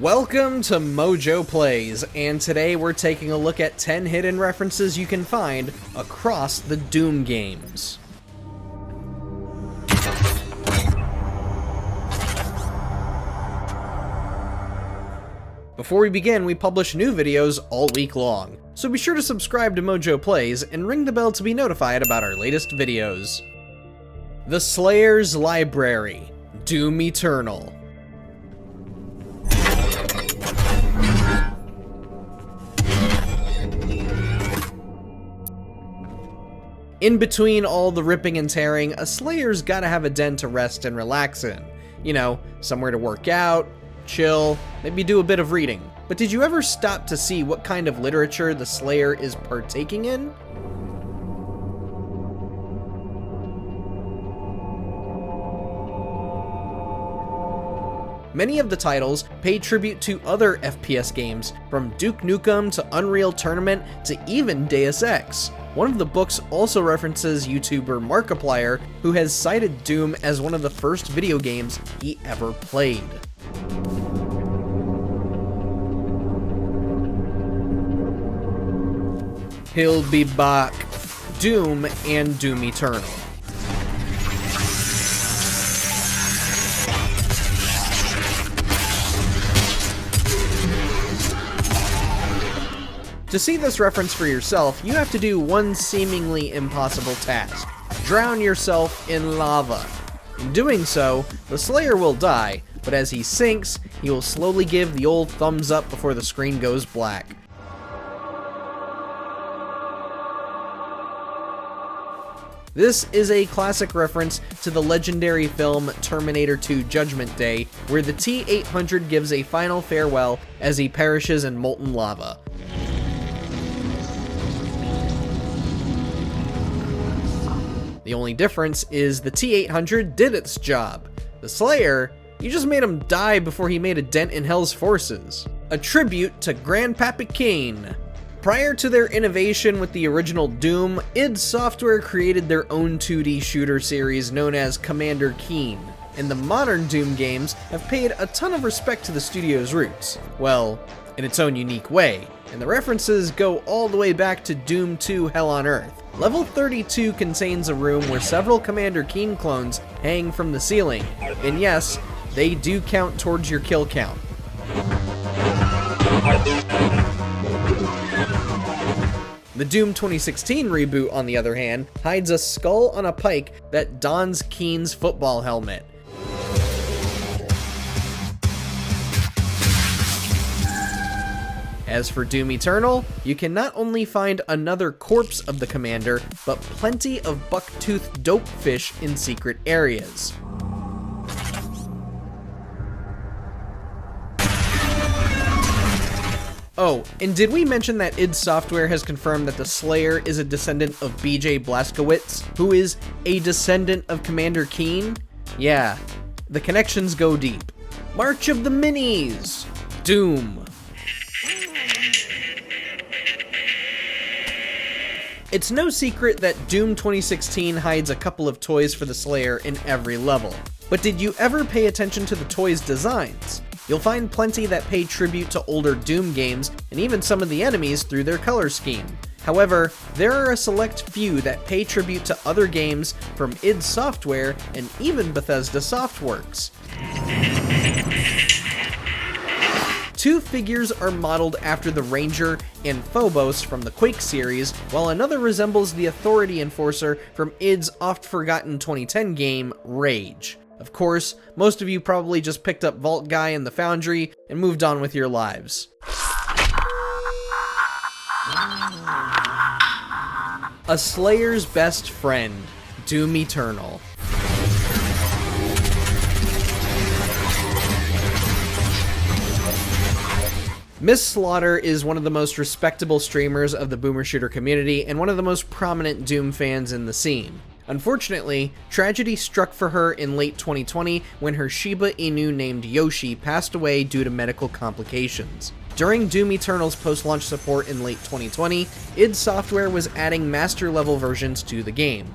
Welcome to MojoPlays, and today we're taking a look at 10 hidden references you can find across the Doom games. Before we begin, we publish new videos all week long, so be sure to subscribe to MojoPlays and ring the bell to be notified about our latest videos. The Slayer's Library, Doom Eternal. In between all the ripping and tearing, a Slayer's gotta have a den to rest and relax in. You know, somewhere to work out, chill, maybe do a bit of reading. But did you ever stop to see what kind of literature the Slayer is partaking in? Many of the titles pay tribute to other FPS games, from Duke Nukem to Unreal Tournament to even Deus Ex. One of the books also references YouTuber Markiplier, who has cited Doom as one of the first video games he ever played. He'll be back. Doom and Doom Eternal. To see this reference for yourself, you have to do one seemingly impossible task: drown yourself in lava. In doing so, the Slayer will die, but as he sinks, he will slowly give the old thumbs up before the screen goes black. This is a classic reference to the legendary film Terminator 2 Judgment Day, where the T-800 gives a final farewell as he perishes in molten lava. The only difference is the T-800 did its job. The Slayer, you just made him die before he made a dent in Hell's forces. A tribute to Grandpappy Kane. Prior to their innovation with the original Doom, id Software created their own 2D shooter series known as Commander Keen, and the modern Doom games have paid a ton of respect to the studio's roots. Well, in its own unique way, and the references go all the way back to Doom 2 Hell on Earth. Level 32 contains a room where several Commander Keen clones hang from the ceiling, and yes, they do count towards your kill count. The Doom 2016 reboot, on the other hand, hides a skull on a pike that dons Keen's football helmet. As for Doom Eternal, you can not only find another corpse of the commander, but plenty of bucktooth dopefish in secret areas. Oh, and did we mention that id Software has confirmed that the Slayer is a descendant of BJ Blazkowicz, who is a descendant of Commander Keen? Yeah, the connections go deep. March of the Minis! Doom. It's no secret that Doom 2016 hides a couple of toys for the Slayer in every level. But did you ever pay attention to the toys' designs? You'll find plenty that pay tribute to older Doom games, and even some of the enemies through their color scheme. However, there are a select few that pay tribute to other games from id Software and even Bethesda Softworks. Two figures are modeled after the Ranger and Phobos from the Quake series, while another resembles the Authority Enforcer from id's oft-forgotten 2010 game, Rage. Of course, most of you probably just picked up Vault Guy and the Foundry and moved on with your lives. A Slayer's Best Friend, Doom Eternal. Miss Slaughter is one of the most respectable streamers of the boomer shooter community and one of the most prominent Doom fans in the scene. Unfortunately, tragedy struck for her in late 2020 when her Shiba Inu named Yoshi passed away due to medical complications. During Doom Eternal's post-launch support in late 2020, id Software was adding master-level versions to the game.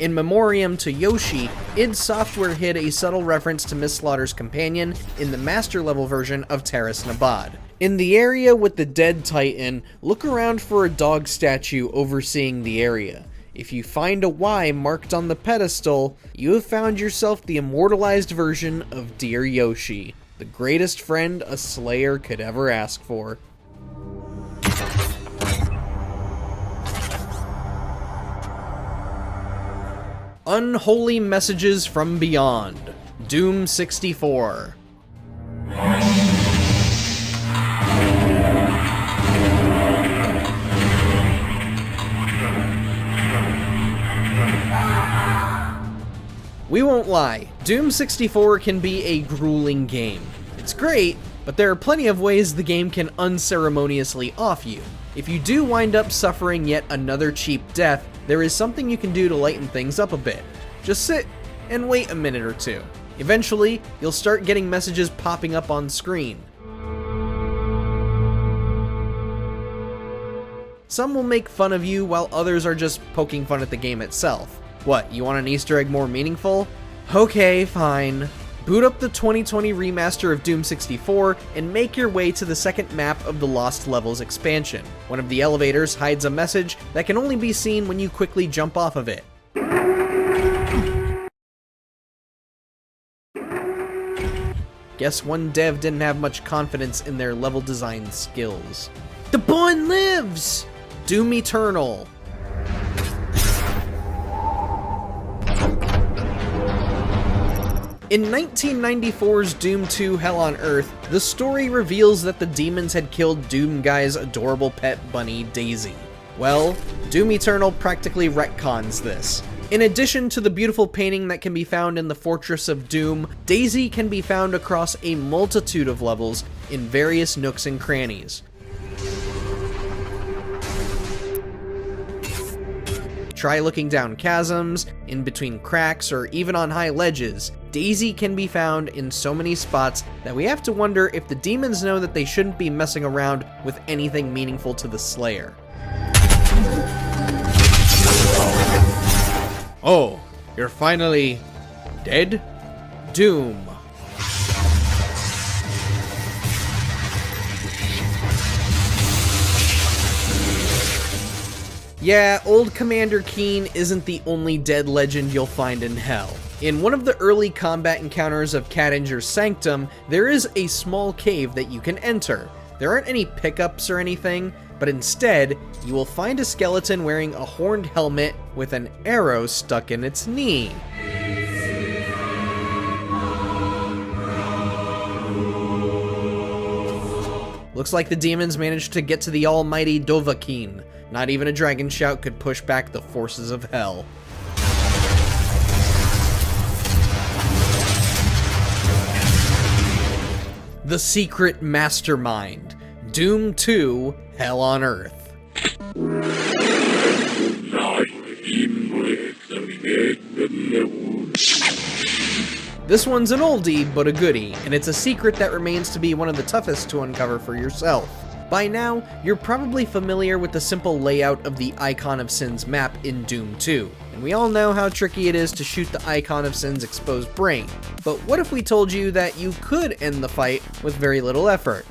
In memoriam to Yoshi, id Software hid a subtle reference to Miss Slaughter's companion in the master level version of Terrace Nabad. In the area with the dead Titan, look around for a dog statue overseeing the area. If you find a Y marked on the pedestal, you have found yourself the immortalized version of Dear Yoshi, the greatest friend a Slayer could ever ask for. Unholy Messages from Beyond, Doom 64. We won't lie, Doom 64 can be a grueling game. It's great, but there are plenty of ways the game can unceremoniously off you. If you do wind up suffering yet another cheap death, there is something you can do to lighten things up a bit. Just sit and wait a minute or two. Eventually, you'll start getting messages popping up on screen. Some will make fun of you, while others are just poking fun at the game itself. What, you want an Easter egg more meaningful? Okay, fine. Boot up the 2020 remaster of Doom 64 and make your way to the second map of the Lost Levels expansion. One of the elevators hides a message that can only be seen when you quickly jump off of it. Guess one dev didn't have much confidence in their level design skills. The Bond lives! Doom Eternal. In 1994's Doom 2 Hell on Earth, the story reveals that the demons had killed Doom Guy's adorable pet bunny, Daisy. Well, Doom Eternal practically retcons this. In addition to the beautiful painting that can be found in the Fortress of Doom, Daisy can be found across a multitude of levels in various nooks and crannies. Try looking down chasms, in between cracks, or even on high ledges. Daisy can be found in so many spots that we have to wonder if the demons know that they shouldn't be messing around with anything meaningful to the Slayer. Oh, you're finally dead? Doom. Yeah, old Commander Keen isn't the only dead legend you'll find in Hell. In one of the early combat encounters of Kadinger's Sanctum, there is a small cave that you can enter. There aren't any pickups or anything, but instead, you will find a skeleton wearing a horned helmet with an arrow stuck in its knee. Looks like the demons managed to get to the almighty Dovahkiin. Not even a dragon shout could push back the forces of hell. The Secret Mastermind, Doom 2 Hell on Earth. This one's an oldie, but a goodie, and it's a secret that remains to be one of the toughest to uncover for yourself. By now, you're probably familiar with the simple layout of the Icon of Sin's map in Doom 2, and we all know how tricky it is to shoot the Icon of Sin's exposed brain. But what if we told you that you could end the fight with very little effort?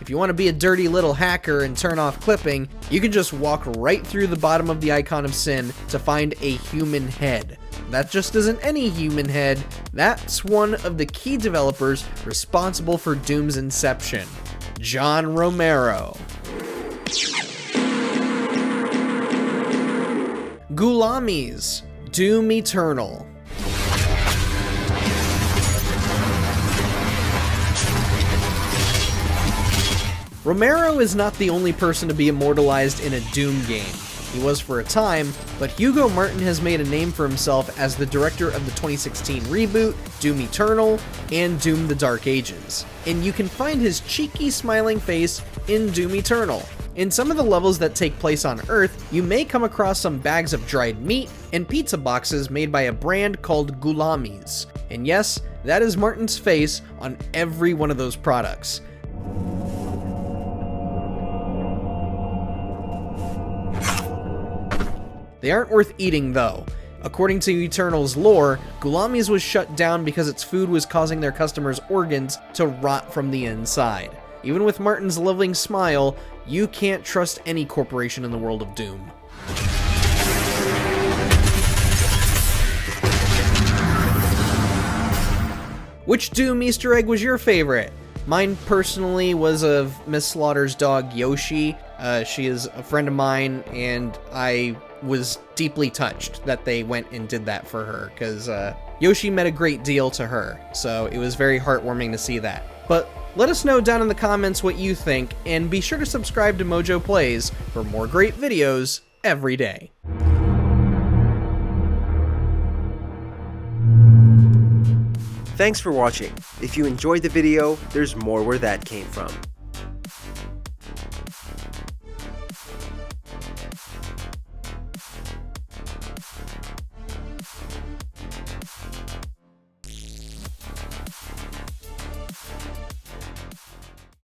If you want to be a dirty little hacker and turn off clipping, you can just walk right through the bottom of the Icon of Sin to find a human head. That just isn't any human head, that's one of the key developers responsible for Doom's inception, John Romero. Gulamis, Doom Eternal. Romero is not the only person to be immortalized in a Doom game. He was for a time, but Hugo Martin has made a name for himself as the director of the 2016 reboot, Doom Eternal, and Doom the Dark Ages. And you can find his cheeky smiling face in Doom Eternal. In some of the levels that take place on Earth, you may come across some bags of dried meat and pizza boxes made by a brand called Gulamis. And yes, that is Martin's face on every one of those products. They aren't worth eating though. According to Eternal's lore, Gulami's was shut down because its food was causing their customers' organs to rot from the inside. Even with Martin's loving smile, you can't trust any corporation in the world of Doom. Which Doom Easter egg was your favorite? Mine personally was of Miss Slaughter's dog Yoshi. She is a friend of mine, and I was deeply touched that they went and did that for her, because Yoshi meant a great deal to her, so it was very heartwarming to see that. But let us know down in the comments what you think, and be sure to subscribe to MojoPlays for more great videos every day. Thanks for watching. If you enjoyed the video, there's more where that came from.